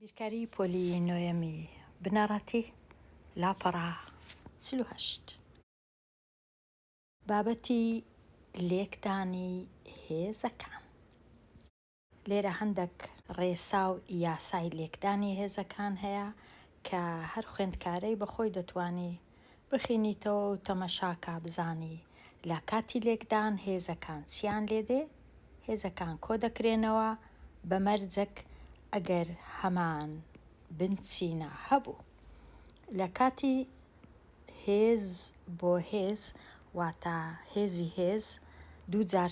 بیرکاری پۆلی نۆیەمی بنەڕەتی لاپەڕا 48 بابەتی لێکدانی هێزەکان. لێرە هەندێک ڕێسا و یاسای لێکدانی هێزەکان هەیە کە هەر خوێندکارەی بەخۆی دەتوانی بخینیتەوە و تەمەشاکا بزانی لە کاتی لێکدان هێزەکان چیان لێدێ، هێزەکان کۆ دەکرێنەوە بە مەرجێک ئەگەر هەمان بنچینە هەبوو. لە کاتی هێز بۆ هێز واتە هێزی هێز دووجار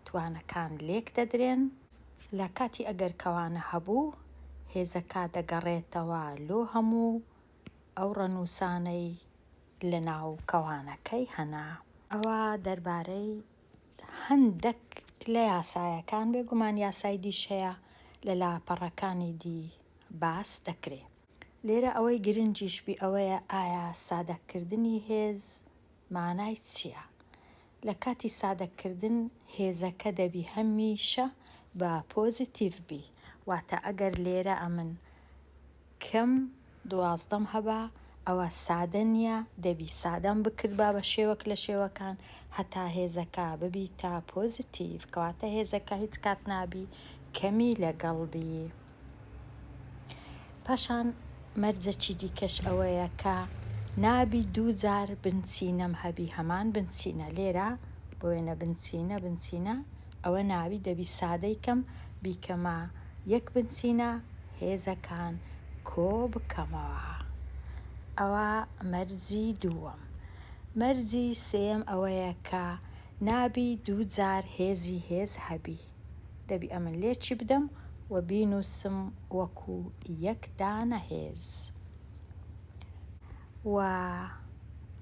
توانەکان لێک دەدرێن. لە کاتی ئەگەر کەوانە هەبوو هێزەکە دەگەڕێتەوە لۆ هەموو ئەو ڕەنووسانەی لە ناو کەوانەکەی هەنا. ئەوە دەربارەی هەندێک لە یاسایەکان بێگومان یاسای دیش هەیە لە لاپەڕەکانی دی باس دەکرێت. لێرە ئەوەی گرنگیشبی ئەوەیە ئایا سادەکردنی هێز مانای چییە؟ لە کاتی سادەکردن هێزەکە دەبی هەمیشە بە پۆزیتیڤ بی، واتە ئەگەر لێرە ئەمن کەم 12 هەبا ئەوە سادە نییە، دەبی سادەم بکردبا بە شێوەک لە شێوەکان هەتا هێزەکە ببیتە پۆزیتیڤ، کەواتە هێزەکە هیچ کات نابی کەمی لەگەڵ بی. پاشان مەرجەکی دیکەش ئەوەیە کە نابی دووجار بنچینەم هەبی هەمان بنچینە. لێرە بۆ وێنە بنچینە ئەوە ناوی، دەبی سادەی کەم بیکەمە یەک بنچینە هێزەکان کۆ بکەمەوە. ئەوە مەرجی دووەم. مەرجی سێم ئەوەیە کە نابی دووجار هێزی هێز هەبی، دەبی ئەمن لێکی بدەم و بینووسم وەکو یەک دانە هێز. و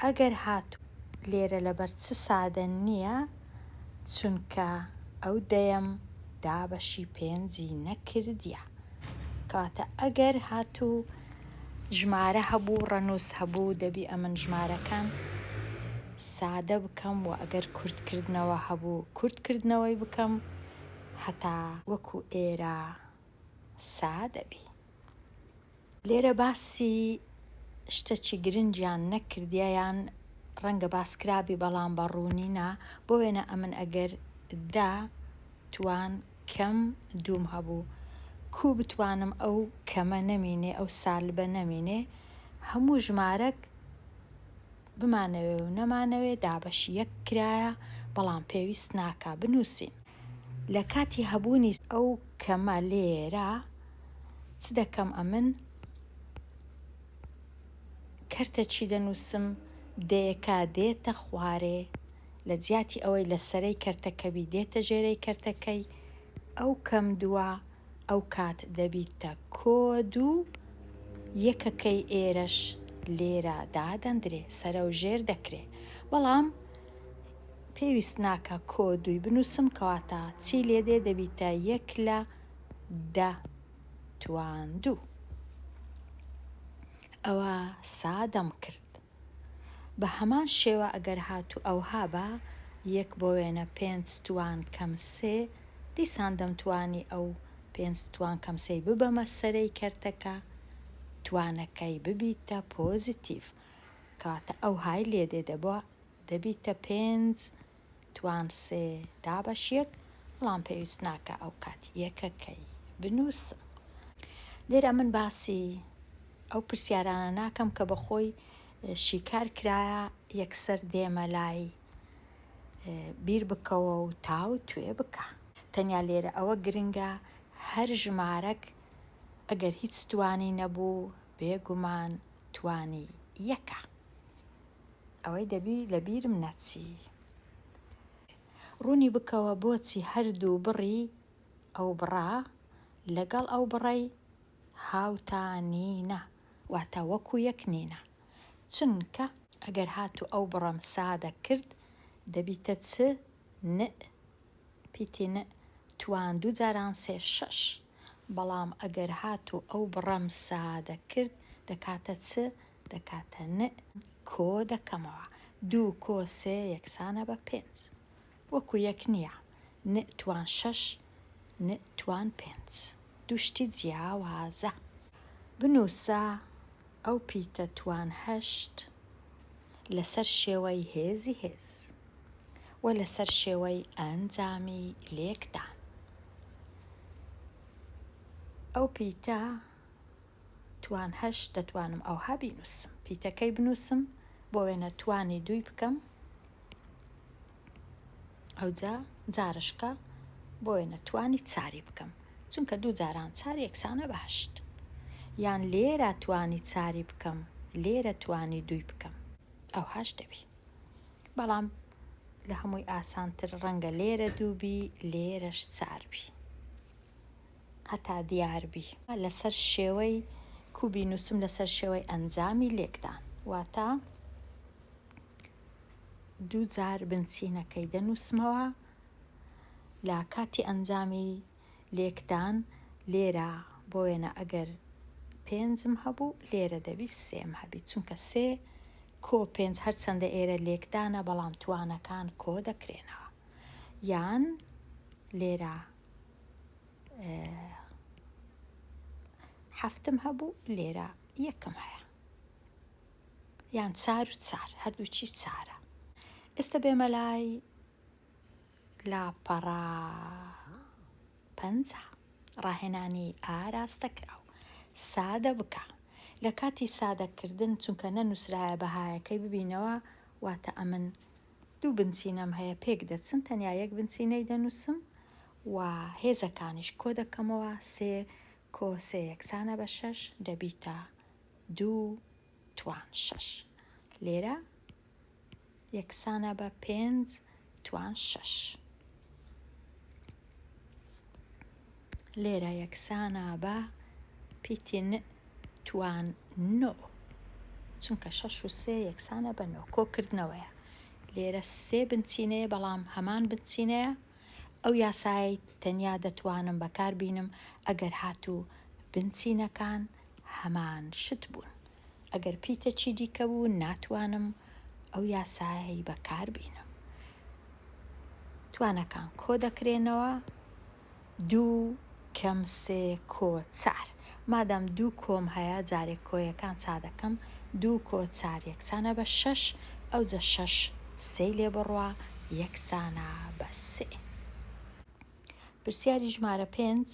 ئەگەر هاتوو لێرە لەبەر چ سادە نییە، چونکە ئەو دەیەم دابەشی پێنجی نەکردیە، کەواتە ئەگەر هاتوو ژمارە هەبوو ڕەنووس هەبوو دەبی ئەمن ژمارەکان سادە بکەم و ئەگەر کورتکردنەوە هەبوو کورتکردنەوەی بکەم هەتا وەکو ئێرە سادەبی. لێرە باسی شتێکی گرنگیان نەکردیە یان ڕەنگە باسکرابی بەڵام بەڕوونینە، بۆ وێنە ئەمن ئەگەر توان کەم دووم هەبوو بتوانم ئەو کەمە نەمینێ ئەو سالبە نەمینێ هەموو ژمارەک بمانەوێ و نەمانەوێ دابەشی یەک کرایە، بەڵام پێویست ناکا بنووسین. لە کاتی هەبوونی ئەو کەمە لێرە چ دەکەم؟ ئەمن کەرتێکی دەنووسم، دەیەکە دێتە خوارێ، لە جیاتی ئەوەی لە سەرەی کەرتەکەبی دێتە ژێرەی کەرتەکەی، ئەو کەم دووە ئەو کات دەبیتە کۆد و یەکەکەی ئێرەش لێرە دادەندرێ، سەرە و ژێر دەکرێ، بەڵام پێویست ناکە کۆدووی بنووسم، کەواتە چی لێدێ دەبیتە 1/10. ئەوە سادەم کرد. بە هەمان شێوە ئەگەر هاتوو ئەوها بە 1/5 کەم 3 دیسان دەمتوانی ئەو 5 کەم 3 ببەمە سەرەی کەرتەکە، توانەکەی ببیتە پۆزیتیڤ، کەواتە ئەو های لێدێ دەبیتە 5/3 دابەش 1، بەڵام پێویست ناکە ئەو کات یەکەکەی بنووسم. لێرە من باسی ئەو پرسیارانە ناکەم کە بەخۆی شیکار کرایە یەکسەر دێمە لای بیر بکەوە و تاو توێ بکە. تەنیا لێرە ئەوە گرنگە هەر ژمارەک ئەگەر هیچ توانی نەبوو بێگومان توانی یەکە. ئەوەی دەبی لە بیرم نەچی. ڕوونی بکەوە بۆچی هەردوو بڕی ئەو بڕا لەگەڵ ئەو بڕەی هاوتانینە، واتە وەکو یەک نینە. چونکە ئەگەر هاتوو ئەو بڕەم سادە کرد دەبیتە چ؟ پیتی توان 2/3 بەڵام ئەگەر هاتوو ئەو بڕەم سادە کرد دەکاتە چ؟ دەکاتە کۆ دەکەمەوە. 2 کۆ 3 یەکسانە بە 5، وەکو یەک نییە. توان 6 توان 5. دوشتی جیاوازە. بنووسە ئەو پیتە توان هەشت لەسەر شێوەی هێزی هێز و لەسەر شێوەی ئەنجامی لێکدان. ئەو پیتە توان هەشت دەتوانم ئەوها بینووسم. پیتەکەی بنووسم بۆ وێنە توانی 2 بکەم، ئەوجا جارشکە بۆ وێنە توانی 4 بکەم، چونکە 2 جاران 4 یەکسانە بە 8. یان لێرە توانی 4 بکەم، لێرە توانی 2 بکەم، ئەوهاش دەبی. بەڵام لە هەمووی ئاسانتر ڕەنگە لێرە 2 بی، لێرەش 4 بی، هەتا دیار بی. لەسەر شێوەی کوبی نووسم لەسەر شێوەی ئەنجامی لێکدان، واتە 2 جار بنچینەکەی دەنووسمەوە لە کاتی ئەنجامی لێکدان. لێرە بۆ وێنە ئەگەر 5م هەبوو، لێرە دەبی 3م هەبی، چونکە 3 کۆ 5 هەرچەندە ئێرە لێکدانە بەڵام توانەکان کۆ دەکرێنەوە. یان لێرە 7م هەبوو، لێرە 1م هەیە، یان 4 و 4 هەردووچی 4. ئێستا بێمە لای لاپەڕا 5 ڕاهێنانی ئاراستەکراو. سادە بکە. لە کاتی سادەکردن چونکە نەنووسرایە بەهایەکەی ببینەوە، واتە ئەمن 2 بنچینەم هەیە پێک دەچن، تەنیا 1 بنچینەی دەنووسم و هێزەکانیش کۆ دەکەمەوە. 3 کۆ 3 یەکسانە بە 6 دەبیتە 2 توان 6. لێرە یەکسانە بە 5 توان 6. لێرە یەکسانە بە پیتین توان 9، چونکە 6 و 3 یەکسانە بە 9 کۆکردنەوەیە. لێرە 3 بنچینەیە بەڵام هەمان بنچینەیە. ئەو یاسای تەنیا دەتوانم بەکار بینم ئەگەر هاتوو بنچینەکان هەمان شت بوون. ئەگەر پیتەکی دیکە بوو ناتوانم ئەو یاسایی بەکار بینم. توانەکان کۆ دەکرێنەوە. 2 کەم 3 کۆ 4. مادام 2 کۆم هەیە، جارێک کۆیەکان چادەکەم. 2 کۆ 4 یەکسانە بە 6، ئەوجە 6 3 لێ بڕوا یەکسانە بە 3. پرسیاری ژمارە 5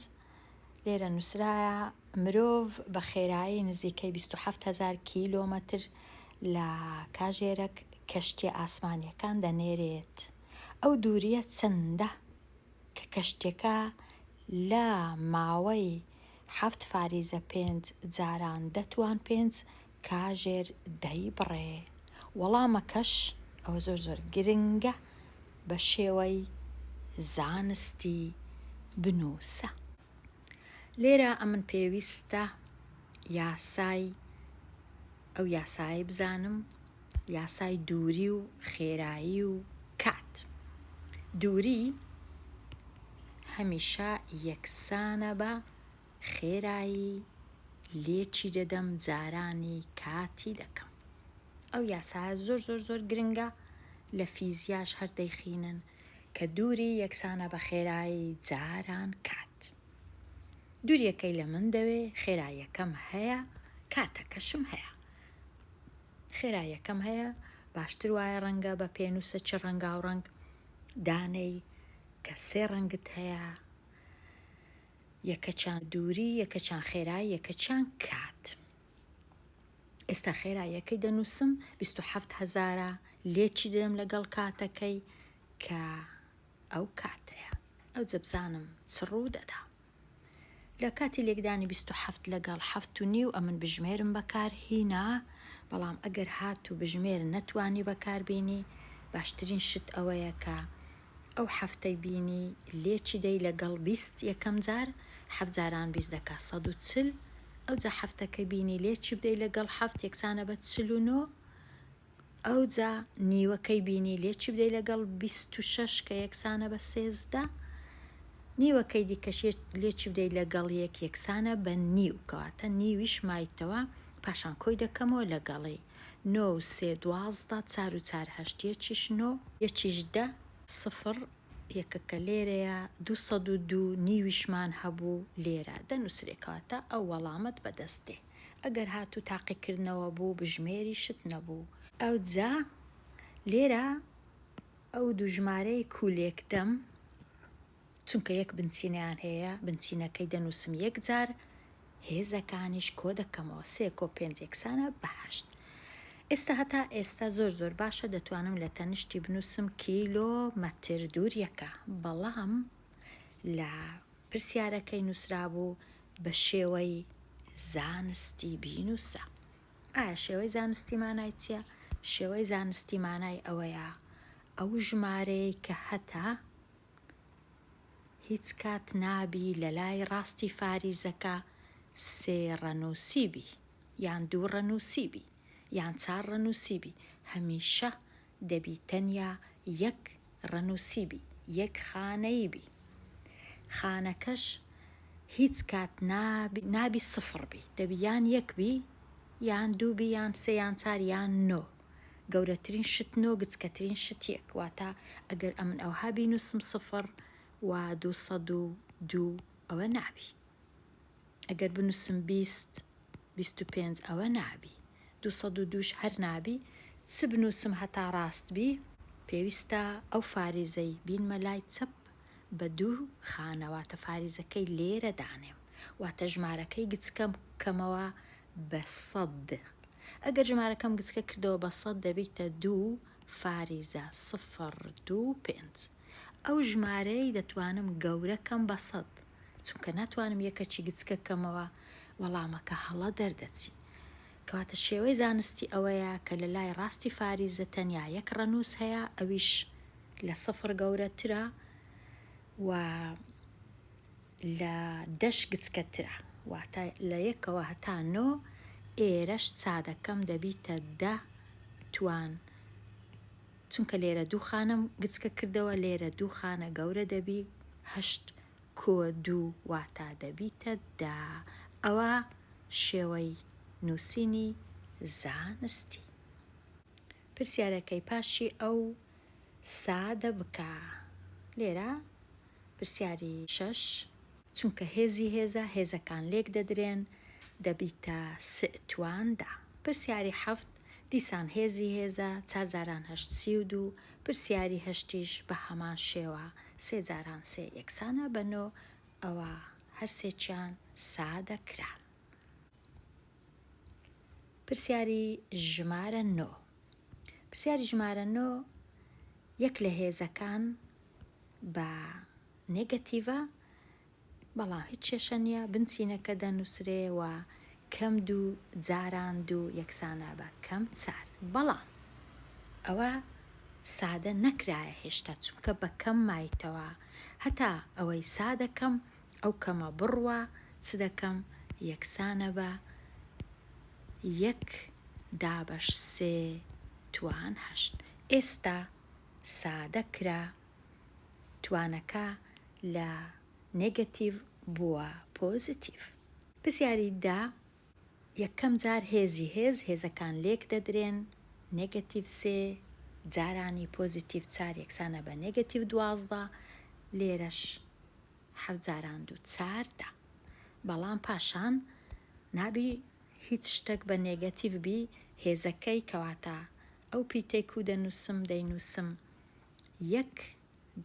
لێرە نووسرایە مرۆڤ بە خێرایی نزیکەی 27,000 کیلۆمەتر لە کاژێرەك کەشتیە ئاسمانیەکان دەنێرێت. ئەو دووریە چەندە کە کەشتێکە لە ماوەی 7 فاریزە 5 جاران دەتوان 5 کاژێر دەیبڕێ. وەڵامەکەش ئەوە زۆر گرنگە، بە شێوەی زانستی بنووسە. لێرە ئەمن پێویستە ئەو یاسای بزانم، یاسای دووری و خێرایی و کات. دووری هەمیشە یەکسانە بە خێرایی، لێچی دەدەم جارانی کاتی دەکەم. ئەو یاسایە زۆر گرنگە، لە فیزیاش هەر دەیخینن کە دووری یەکسانە بە خێرایی جاران کات. دووریەکەی لە من دەوێ، خێراییەکەم هەیە، کاتەکەشم هەیە. خێراییەکەم هەیە، باشتر وایە ڕەنگە بە پێنووسە چ ڕەنگا و ڕەنگ دانەی کە 3 ڕەنگت هەیە، یەکەچان دووری، یەکەچان خێرایی، یەکەچان کات. ئێستا خێراییەکەی دەنووسم 27,000 لێچی دەدەم لەگەڵ کاتەکەی کە ئەو کاتەیە. ئەو جەبزانم چڕوو دەدا. لە کاتی لێکدانی 27 لەگەڵ 7.5 ئەمن بژمێرم بەکار هینا، بەڵام ئەگەر هاتوو بژمێر نەتوانی بەکار بینی، باشترین شت ئەوەیە کە ئەو هەفتەی بینی لێچی دەی لەگەڵ 20 یەکەم جار، 7 جاران 20 دەکا 140. ئەوجا هەفتەکە بینی لێچی بدەی لەگەڵ 7 یەکسانە بە 49. ئەوجا نیوەکەی بینی لێچی بدەی لەگەڵ 26 کە یەکسانە بە 13. نیوەکەی دیکەش لێچی بدەی لەگەڵ 1 یەکسانە بە نیو، کەواتە نیویش مایتەوە، پاشان کۆی دەکەمەوە لەگەڵی 9 و 3 12 4 و 4 8 یەکیش 9 یەکیش 10 0 یەکەکە لێرەیە 202 نیویشمان هەبوو لێرە دەنووسرێکاتە ئەو وەڵامت بەدەستێ ئەگەر هاتوو تاقیکردنەوە بوو بژمێری شت نەبوو ئەو جا لێرە ئەو دوو ژمارەی کولێکدەم چونکە یەک بنچینیان هەیە بنچینەکەی دەنووسم یەک جار هێزەکانیش کۆ دەکەمەوە 3 کۆ 5 یەکسانە بە 8. ئێستا هەتا ئێستا زۆر باشە دەتوانم لە تەنیشتی بنووسم کیلۆمەتر دووریەکە بەڵام لە پرسیارەکەی نووسرابوو بە شێوەی زانستی بینووسە. ئایا شێوەی زانستی مانای چییە؟ شێوەی زانستی مانای ئەوەیە ئەو ژمارەی کە هەتا هیچ کات نابی لە لای ڕاستی فاریزەکە 3 ڕەنووسیبی یان 2 ڕەنووسیبی یان 4 ڕەنووسیبی هەمیشە دەبی تەنیا 1 ڕەنووسیبی 1 خانەیبی خانەکەش هیچ کات نابی سفر بی دەبی یان 1 بی یان 2 بی یان 3 یان 4 یان 9 گەورەترین شت 9 گچکەترین شت 1 واتە ئەگەر ئەمن ئەوها بینووسم سفر و 202 ئەوە نابی ئەگەر بنووسم 20 25 ئەوە نابی 202 هەر نابی چ بنووسم هەتا ڕاست بی پێویستە ئەو فاریزەی بینمە لای چەپ بە 2 خانەواتە فاریزەکەی لێرە دانێم واتە ژمارەکەی گچکەم کەمەوە بە 100 ئەگەر ژمارەکەم گچکە کردەوە بە 100 دەبیتە 2 فاریزە 0 2 5 ئەو ژمارەی دەتوانم گەورەکەم بە 100 چونکە ناتوانم یەکەچی گچکە کەمەوە وەڵامەکە هەڵە دەردەچی کەواتە شێوەی زانستی ئەوەیە کە لە لای ڕاستی فاریزە تەنیا 1 ڕەنووس هەیە ئەویش لە 0 گەورەترە و لە 10 گچکەترە واتە لە 1ەوە هەتا 9 ئێرەش چادەکەم دەبیتە 10 توان چونکە لێرە 2 خانەم گچکە کردەوە لێرە 2 خانە گەورە دەبی 8 کۆ 2 واتە دەبیتە 10 ئەوە شێوەی نووسینی زانستی. پرسیارەکەی پاشی ئەو سادە بکە لێرە پرسیاری 6 چونکە هێزی هێزە هێزەکان لێک دەدرێن دەبیتە 3 تواندا. پرسیاری 7 دیسان هێزی هێزە 4 جاران 8 32 پرسیاری 8ش بە هەمان شێوە 3 جاران 3 یەکسانە بە 9 ئەوە هەرسێکیان سادە کران. پرسیاری ژمارە 9 پرسیاری ژمارە 9 یەک لە هێزەکان بە نێگەتیڤە بەڵام هیچ کێشە نییە بنچینەکە دەنووسرێەوە کەم 2 جاران 2 یەکسانە بە کەم 4 بەڵام ئەوە سادە نەکرایە هێشتا چونکە بە کەم مایتەوە هەتا ئەوەی سادەکەم ئەو کەمە بڕوە چ دەکەم یەکسانە بە 1 دابەش 3 توان 8 ئێستا سادە کرا توانەکە لە نێگەتیڤ بووە پۆزیتیڤ. پرسیاری دا یەکەم جار هێزی هێزەکان لێک دەدرێن نێگەتیڤ 3 جارانی پۆزیتیڤ 4 یەکسانە بە نێگەتیڤ 12 لێرەش 7 جاران 2 4 بەڵام پاشان نابی هیچ شتێک بە نێگەتیڤ بی هێزەکەی کەواتە ئەو پیتەی کو دەنووسم 1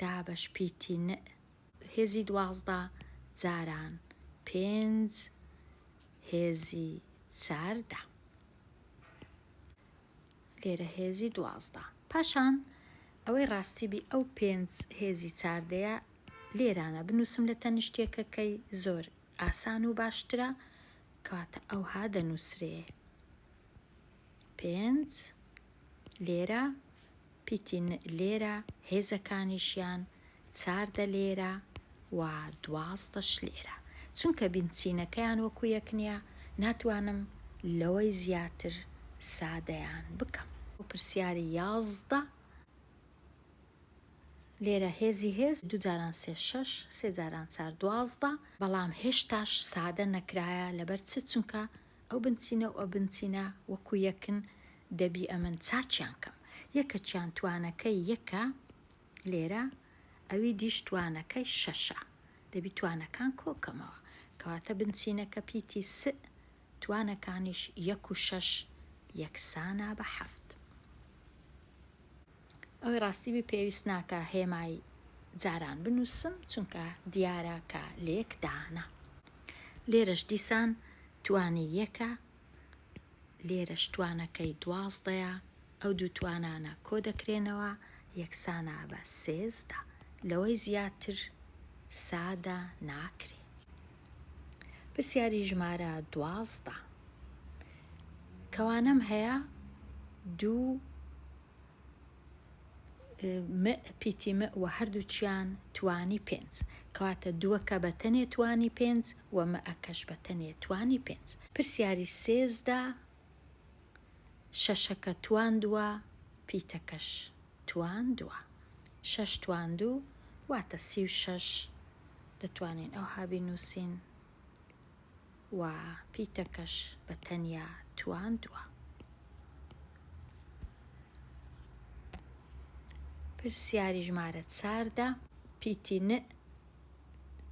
دابەش پیتی هێزی 12 جاران 5 هێزی 4 لێرە هێزی 12 پاشان ئەوەی ڕاستی بی ئەو 5 هێزی 4 لێرانە بنووسم لە تەنیشتێکەکەی زۆر ئاسان و باشترە کەواتە ئەوها دەنووسرێ 5 لێرە پیتی لێرە هێزەکانیشیان 4 لێرە و 12ش لێرە چونکە بنچینەکەیان وەکو یەک نییە ناتوانم لەوەی زیاتر سادەیان بکەم. پرسیاری 11 لێرە هێزی هێز 2 جاران 3 6 3 جاران 4 12 بەڵام هێشتاش سادە نەکرایە لەبەر چونکە ئەو بنچینە و ئەو بنچینە وەکو یەکن دەبی ئەمن چاچیان کەم یەکەچیان توانەکەی یەکە لێرە ئەوی دیش توانەکەی 6 دەبی توانەکان کۆکەمەوە کەواتە بنچینەکە پیتی س توانەکانیش 1 و 6 یەکسانە بە 7. ئەوەی ڕاستیبی پێویست ناکە هێمای جاران بنووسم چونکە دیارە کە لێکدانە. لێرەش دیسان توانی 1 لێرەش توانەکەی 12 ئەو دوو توانانە کۆ دەکرێنەوە یەکسانە بە 13 لەوەی زیاتر سادە ناکرێ. پرسیاری ژمارە 12 کەوانەم هەیە دوو پیتی مە و هەردووچیان توانی 5 کەواتە دووەکە بە تەنێ توانی 5 و مەئەکەش بە تەنێ توانی 5. پرسیاری 13 شەشەکە تواندووە پیتەکەش تواندووە 6 تواندوو واتە 36 دەتوانین ئەوها بنووسین و پیتەکەش بە تەنیا تواندووە. پرسیاری ژمارە 14 پیتی ن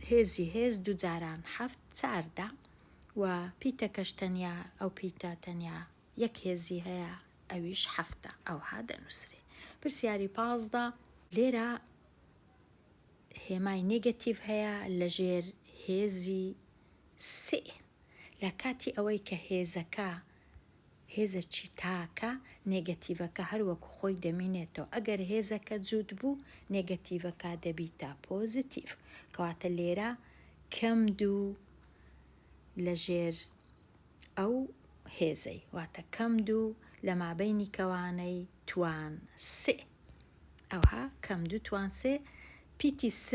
هێزی هێز دوو جاران 7 14 و پیتەکەش تەنیا ئەو پیتە تەنیا 1 هێزی هەیە ئەویش 7 ئەوها دەنووسرێ. پرسیاری 15 لێرە هێمای نێگەتیڤ هەیە لەژێر هێزی سێ لە کاتی ئەوەی کە هێزەکە هێزەکی تاکە نێگەتیڤەکە هەروەکو خۆی دەمینێتەوە ئەگەر هێزەکە جووت بوو نێگەتیڤەکە دەبیتە پۆزیتیڤ کەواتە لێرە کەم دوو لەژێر ئەو هێزەی واتە کەم دوو لە مابەینی کەوانەی توان سێ ئەوها کەم دوو توان سێ پیتی س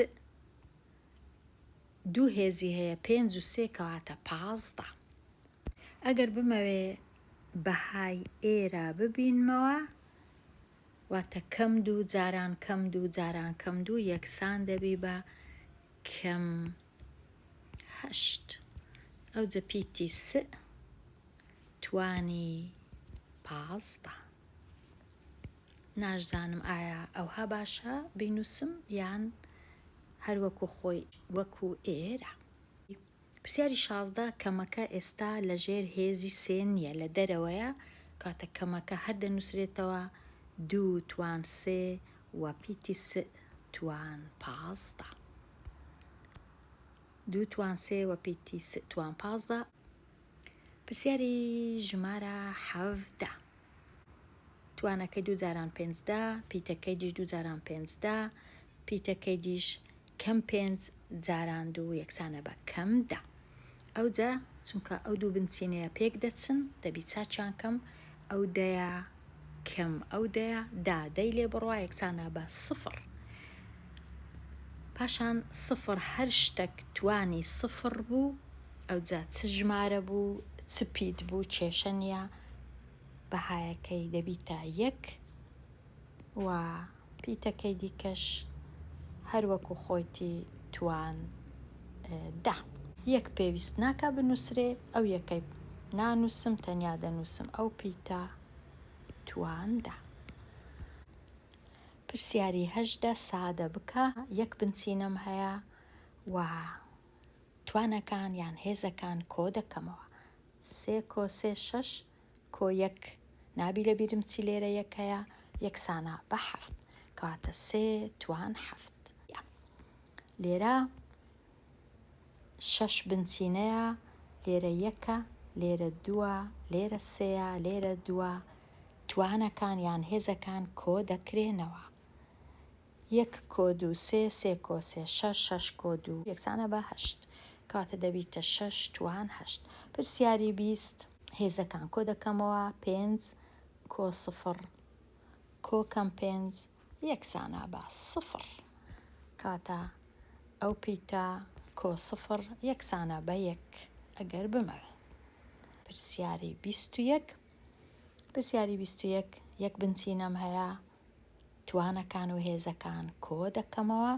دوو هێزی هەیە 5 و 3 کەواتە 15. ئەگەر بمەوێ بەهای ئێرە ببینمەوە واتە کەم دوو جاران کەم دوو جاران کەم دوو یەکسان دەبی بە کەم 8 ئەوجە پیتی س توانی 15. ناشزانم ئایا ئەوها باشە بینووسم یان هەروەکو خۆی وەکو ئێرە. پرسیاری 16 کەمەکە ئێستا لەژێر هێزی سێ نییە لە دەرەوەیە کاتە کەمەکە هەر دەنووسرێتەوە 2 توان سێ و پیتی س توان 15 2 توان سێ و پیتی س توان 15. پرسیاری ژمارە 17 توانەکەی 2 جاران 15 پیتەکەی دیش 2 جاران 15 پیتەکەی دیش کەم 5 جاران 2 یەکسانە بە کەم 10 ئەوجا چونکە ئەو دوو بنچینەیە پێک دەچن دەبی چاچیان کەم ئەو دەیە کەم ئەو دەیە دەی لێ بڕوا یەکسانە بە 0 پاشان 0 هەر شتێک توانی 0 بوو ئەوجا چ ژمارە بوو چ پیت بوو کێشە نیە بەهایەکەی دەبیتە 1 و پیتەکەی دیکەش هەروەکو خۆیتی توان 10. 1 پێویست ناکە بنووسرێ ئەو یەکەی نانووسم تەنیا دەنووسم ئەو پیتە توان 10. پرسیاری 18 سادە بکە 1 بنچینەم هەیە و توانەکان یان هێزەکان کۆ دەکەمەوە 3 کۆ 3 6 کۆ 1 نابی لە بیرم چی لێرە 1 هەیە یەکسانە بە 7 کەواتە 3 توان 7. لێرە 6 بنچینەیە لێرە 1 لێرە 2 لێرە 3 لێرە 2 توانەکان یان هێزەکان کۆ دەکرێنەوە 1 کۆ 2 3 3 کۆ 3 6 6 کۆ 2 یەکسانە بە 8 کەواتە دەبیتە 6 توان 8. پرسیاری 20 هێزەکان کۆ دەکەمەوە 5 کۆ 0 کۆ کەم 5 یەکسانە بە 0 کاتە ئەو پیتە کۆ 0 یەکسانە بە 1 ئەگەر بمەوێ. پرسیاری 21 پرسیاری 21 1 بنچینەم هەیە توانەکان و هێزەکان کۆ دەکەمەوە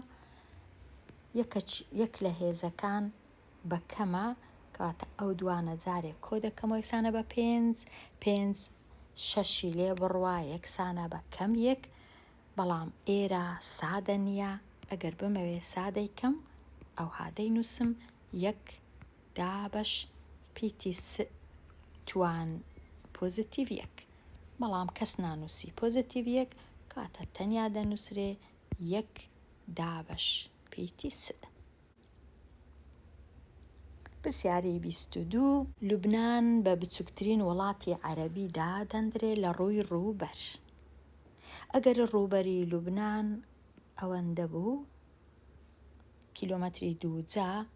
یەک لە هێزەکان بە کەمە کاتە ئەو دوانە جارێک کۆ دەکەمەوە یەکسانە بە 5 شەشی لێ بڕوا یەکسانە بە کەم 1 بەڵام ئێرە سادە نییە ئەگەر بمەوێ سادەیکەم ئەوها دەینووسم 1 دابەش پیتی س توان پۆزیتیڤ 1. بەڵام کەس نانووسی پۆزیتیڤ 1 کاتە تەنیا دەنووسرێ 1 دابەش پیتی س. پرسیارەی 22 لوبنان بە بچووکترین وڵاتی عەرەبیدا دەندرێ لە ڕووی ڕووبەر. ئەگەر ڕووبەری لوبنان ئەوەندە بوو کیلۆمەتری 2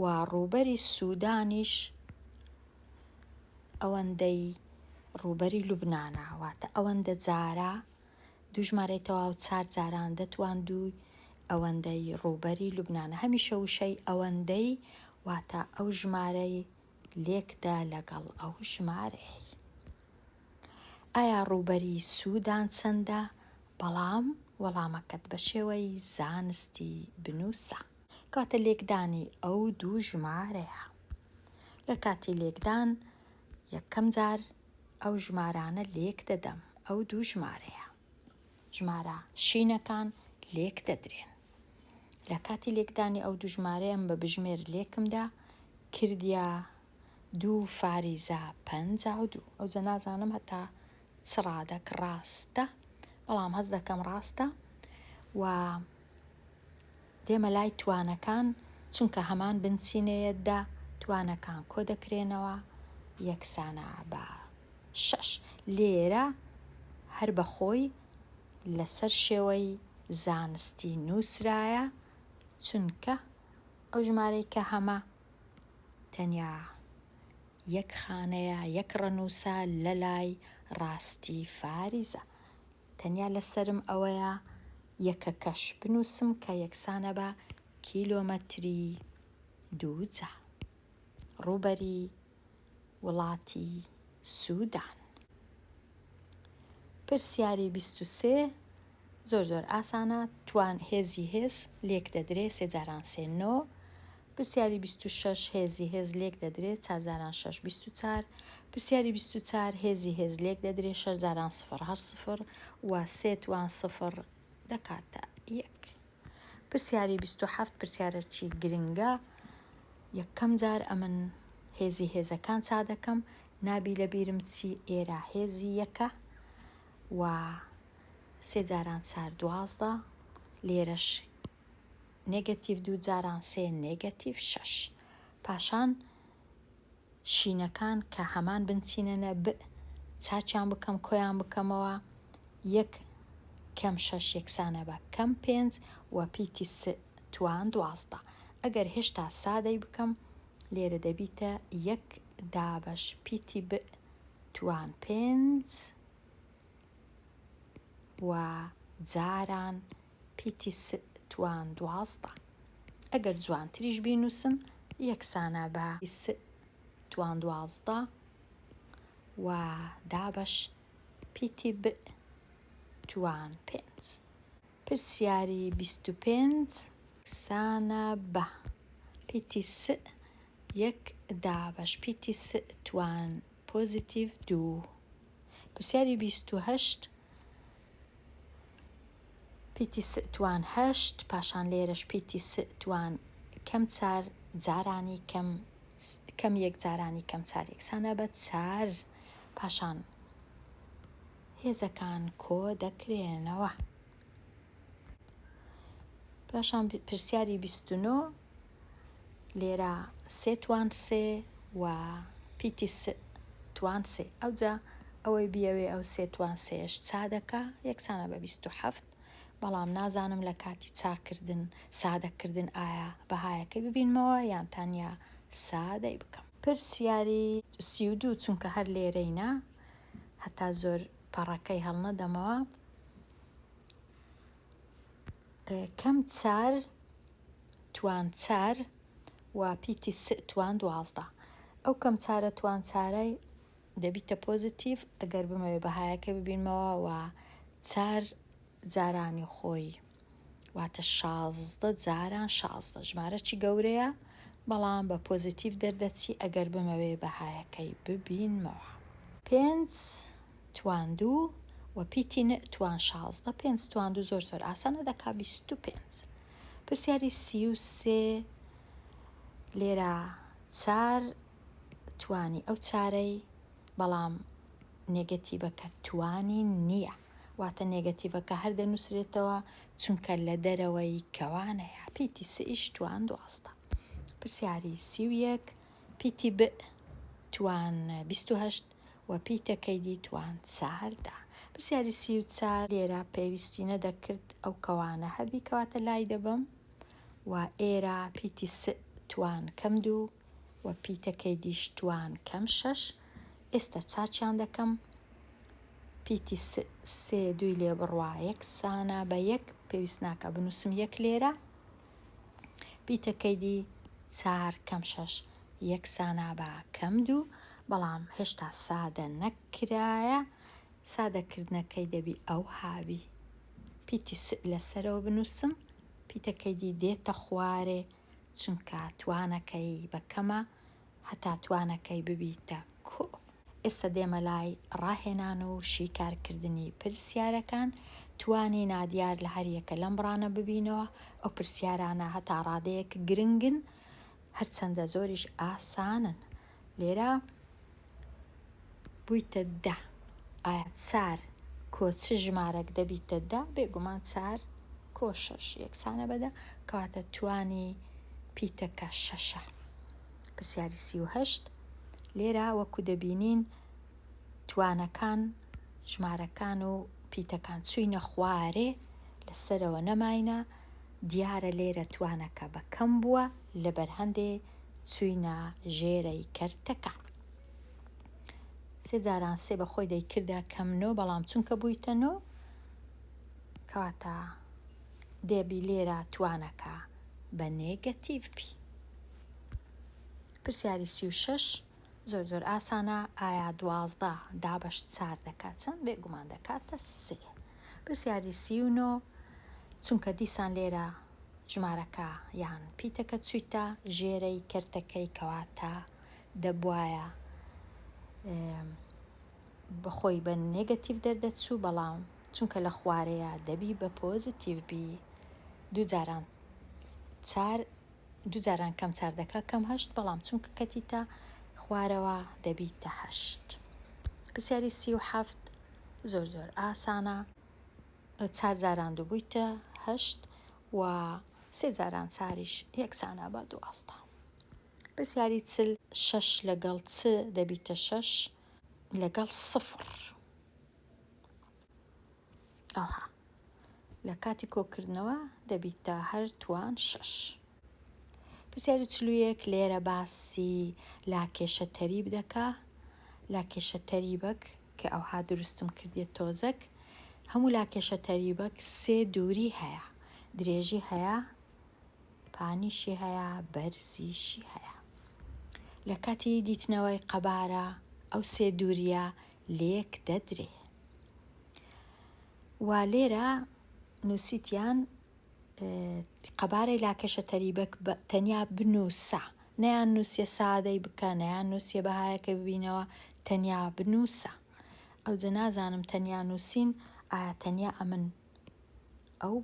و ڕووبەری سوودانیش ئەوەندەی ڕووبەری لوبنانە، واتە ئەوەندە جارە دوو ژمارەی تەواو 4 جاران دەتواندووی ئەوەندەی ڕووبەری لوبنانە. هەمیشە وشەی ئەوەندەی واتە ئەو ژمارەی لێکدا لەگەڵ ئەو ژمارەی. ئایا ڕووبەری سوودان چەندە؟ بەڵام وەڵامەکەت بە شێوەی زانستی بنووسە. کاتە لێکدانی ئەو دوو ژمارەیە. لە کاتی لێکدان یەکەم جار ئەو ژمارانە لێک دەدەم. ئەو دوو ژمارەیە. ژمارە شینەکان لێک دەدرێن. لە کاتی لێکدانی ئەو دوو ژمارەیەم بە بژمێر لێکمدا کردیا 2 فاریزە 52. ئەوجە نازانم هەتا چ ڕادەک ڕاستە، بەڵام هەست دەکەم ڕاستە. و دێمە لای توانەکان، چونکە هەمان بنچینەیەتدا توانەکان کۆ دەکرێنەوە یەکسانە بە 6. لێرە هەر بەخۆی لەسەر شێوەی زانستی نووسرایە، چونکە ئەو ژمارەی کە هەمە تەنیا یەک خانەیە، یەک ڕەنووسە لە لای ڕاستی فاریزە. تەنیا لەسرم ئەوەیە یەکەکەش بنووسم کە یەکسانە بە کیلۆمەتری 2. ڕووبەری وڵاتی سوودان. پرسیاری 23 زۆر ئاسانە. توان هێزی هێز لێک دەدرێ 3 جاران 3 9. پرسیاری 26 هێزی هێز لێک دەدرێ 4 جاران 6 24. پرسیاری 24 هێزی هێز لێک دەدرێ 6 جاران 0 هەر 0 و 3 توان 0 دەکاتە 1. پرسیاری 27 پرسیارەکی گرنگە. یەکەم جار ئەمن هێزی هێزەکان چا دەکەم، نابی لە بیرم چی ئێرە هێزی یەکە و 3 جاران 4 12. لێرەش نێگەتیڤ 2 جاران 3 نێگەتیڤ 6. پاشان شینەکان کە هەمان بنچینەنە ب چاچیان بکەم کۆیان بکەمەوە 1 کەم 6 یەکسانە بە کەم 5 و پیتی س توان 12. ئەگەر هێشتا سادەی بکەم لێرە دەبیتە 1 دابەش پیتی ب توان 5 و جاران پیتی س توان 12. ئەگەر جوانتریش بینووسم یەکسانە بە س توان 12 و دابەش پیتی ب توان 5. پرسیاری 25 یەکسانە بە پیتی س 1 دابەش پیتی س توان پۆزیتیڤ 2. پرسیاری 28 پیتی س توان 8. پاشان لێرەش پیتی س توان کەم 4 جارانی کەم 1 جارانی کەم 4 یەکسانە بە 4. پاشان هێزەکان کۆ دەکرێنەوە. پاشان پرسیاری 29 لێرە 3 توان 3 و پیتی س توان 3. ئەوجا ئەوەی بیەوێ ئەو 3 توان 3ش چا دەکا یەکسانە بە 27. بەڵام نازانم لە کاتی چاکردن سادەکردن ئایا بەهایەکەی ببینمەوە یان تەنیا سادەی بکەم. پرسیاری 32 چونکە هەر لێرەینە هەتا زۆر پەڕەکەی هەڵنەدەمەوە. کەم 4 توان 4 و پیتی س توان 12. ئەو کەم 4 توان 4ەی دەبیتە پۆزیتیڤ ئەگەر بمەوێ بەهایەکە ببینمەوە و 4 جارانی خۆی واتە 16 جاران 16. ژمارەی گەورەیە بەڵام بە پۆزیتیڤ دەردەچی ئەگەر بمەوێ بەهایەکەی ببینمەوە. 5 توان 2 و پیتی ن توان 16. 5 توان 2 زۆر ئاسانە دەکا 25. پرسیاری 33 لێرە چار توانی ئەو چارەی بەڵام نێگەتیڤەکە توانی نییە، واتە نێگەتیڤەکە هەر دەنووسرێتەوە چونکە لە دەرەوەی کەوانەیە. پیتی سئیش توان دواستە. پرسیاری 31 پیتی ب توان 28 و پیتەکەیدی توان 4دا. پرسیاری 34 لێرە پێویستی نەدەکرد ئەو کەوانە هەبی کەواتە لای دەبم و ئێرە پیتی س توان کەم 2 و پیتەکەیدیش توان کەم 6. ئێستا چاچیان دەکەم. پیتی سێ دوی لێ بڕوا یەکسانە بە یەک، پێویست ناکە بنووسم یەک لێرە. پیتەکەیدی 4 کەم 6 یەکسانە بە کەم 2، بەڵام هێشتا سادە نەکرایە. سادەکردنەکەی دەبی ئەو هاوی پیتی س لەسەرەوە بنووسم، پیتەکەیدی دێتە خوارێ چونکە توانەکەی بەکەمە هەتا توانەکەی ببیتە کۆ. ئێستا دێمە لای ڕاهێنان و شیکارکردنی پرسیارەکان. توانی نادیار لە هەریەکە لەم ڕانە ببینەوە. ئەو پرسیارانە هەتا ڕادەیەک گرنگن، هەرچەندە زۆریش ئاسانن. لێرە بوویتە 10. ئایا 4 کۆ چ ژمارەك دەبیتە 10؟ بێگومان 4 کۆ 6 یەکسانە بە 10، کەواتە توانی پیتەکە 6. پرسیاری 38 لێرە وەکو دەبینین توانەکان، ژمارەکان و پیتەکان چوینە خوارێ، لەسەرەوە نەماینە. دیارە لێرە توانەکە بەکەم بووە لەبەر هەندێ چوینە ژێرەی کەرتەکە. 3 جاران 3 بەخۆی دەیکردە کەم 9، بەڵام چونکە بوویتە 9 کەواتە دێبی لێرە توانەکە بە نێگەتیڤ بی. پرسیاری 36 زۆر ئاسانە. ئایا 12 دابەش 4 دەکات چەند؟ بێگومان دەکاتە 3. پرسیاری 39 چونکە دیسان لێرە ژمارەکە یان پیتەکە چوویتە ژێرەی کەرتەکەی، کەواتە دەبوایە بەخۆی بە نێگەتیڤ دەردەچوو، بەڵام چونکە لە خوارەیە دەبی بە پۆزیتیڤ بی. 2 جاران کەم 4 دەکات کەم 8، بەڵام چونکە کەتیتە خوارەوە دەبیتە 8. پرسیاری 37 زۆر ئاسانە. 4 جاران 2 بوویتە 8 و 3 جاران 4ش یەکسانە بە 12. پرسیاری 40 6 لەگەڵ چ دەبیتە 6 لەگەڵ 0. ئەوها لە کاتی کۆکردنەوە دەبیتە هەر توان 6. پرسیاری 41 لێرە باسی لاکێشە تەریب دەکا. لاکێشە تەریبەک کە ئەوها دروستم کردێت تۆزەک. هەموو لاکێشە تەریبەک 3 دووری هەیە، درێژی هەیە، پانیشی هەیە، بەرزیشی هەیە. لە کاتی دیتنەوەی قەبارە ئەو 3 دووریە لێک دەدرێ. و لێرە نووسیتیان قەبارەی لاکێشە تەریبەک تەنیا بنووسە، نەیان نووسیە سادەی بکە، نەیان نووسیە بەهایەکە ببینەوە، تەنیا بنووسە. ئەو جە نازانم تەنیا نووسین ئایا تەنیا ئەمن ئەو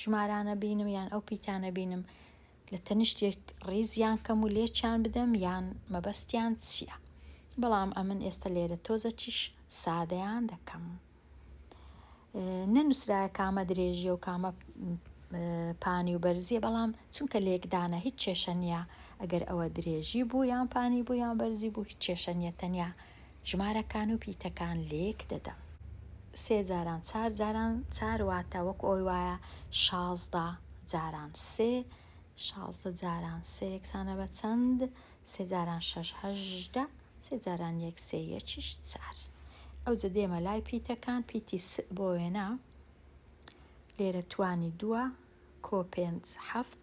ژمارانە بینم یان ئەو پیتانە بینم، لە تەنیشتێک ڕیزیان کەم و لێکیان بدەم یان مەبەستیان چییە. بەڵام ئەمن ئێستا لێرە تۆزە چیش سادەیان دەکەم. نەنووسرایە کامە درێژیە و کامە پانی و بەرزیە، بەڵام چونکە لێکدانە هیچ کێشە نییە. ئەگەر ئەوە درێژی بوو یان پانی بوو یان بەرزی بوو هیچ کێشە نییە، تەنیا ژمارەکان و پیتەکان لێک دەدەم. 3 جاران 4 جاران 4 واتە وەکو ئەوی وایە 16 جاران 3، 16 جاران 3 یەکسانە بە چەند؟ 3 جاران 6 18، 3 جاران 1 3 یەکیش 4. ئەو جە دێمە لای پیتەکان. پیتی س بۆ وێنە لێرە توانی 2 کۆ 5 7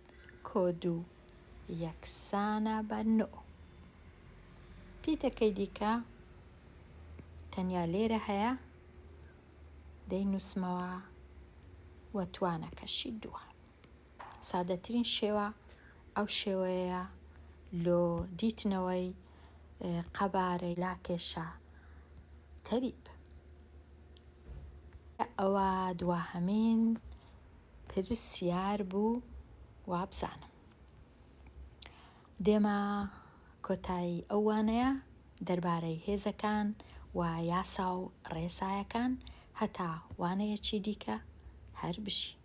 کۆ 2 یەکسانە بە 9. پیتەکەی دیکە تەنیا لێرە هەیە، دەینووسمەوە و توانەکەشی 2. سادەترین شێوە ئەو شێوەیە لۆ دیتنەوەی قەبارەی لاکێشە تەریب. ئەوە دواهەمین پرسیار بوو وابزانم. دێمە کۆتایی ئەوانەیە دەربارەی هێزەکان و یاسا و ڕێسایەکان هەتا وانەیەکی دیکە هەر بشی.